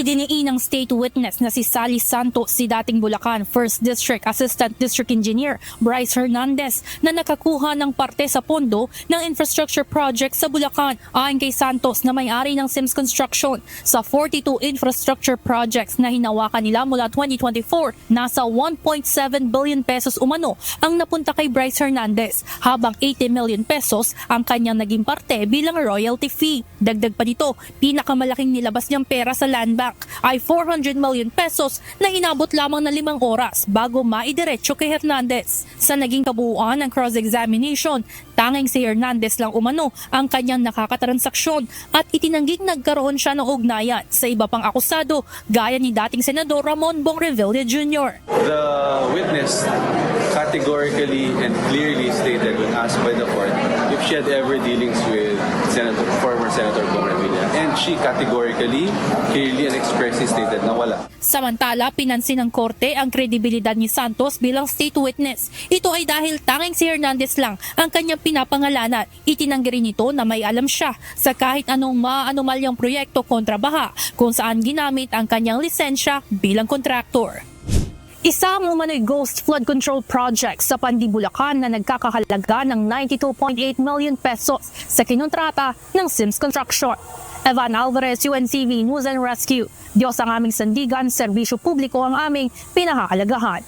Idiniin ng state witness na si Sally Santos si dating Bulacan 1st District Assistant District Engineer Bryce Hernandez na nakakuha ng parte sa pondo ng infrastructure project sa Bulacan. Ayon kay Santos na may-ari ng Sims Construction sa 42 infrastructure projects na hinawakan nila mula 2024, nasa 1.7 billion pesos umano ang napunta kay Bryce Hernandez, habang 80 million pesos ang kanyang naging parte bilang royalty fee. Dagdag pa dito, pinakamalaking nilabas niyang pera sa land bank ay 400 million pesos na inabot lamang na 5 oras bago maidiretso kay Hernandez. Sa naging kabuuan ng cross-examination, tanging si Hernandez lang umano ang kanyang nakakatransaksyon at itinangging nagkaroon siya ng ugnayan sa iba pang akusado gaya ni dating Senador Ramon Bong Revilla Jr. The witness categorically and clearly stated when asked by the court if she had ever dealings with former Senator Bong Revilla, and she categorically, clearly and expressly stated na wala. Samantala, pinansin ng korte ang kredibilidad ni Santos bilang state witness. Ito ay dahil tanging si Hernandez lang ang kanyang pinapangalanan. Itinanggi rin ito na may alam siya sa kahit anong maanumalyang proyekto kontra baha kung saan ginamit ang kanyang lisensya bilang kontraktor. Isa ang umano'y ghost flood control project sa Pandi, Bulacan na nagkakahalaga ng 92.8 million pesos sa kinontrata ng Sims Construction. Evan Alvarez, UNTV News and Rescue. Diyos ang aming sandigan, serbisyo publiko ang aming pinakahalagahan.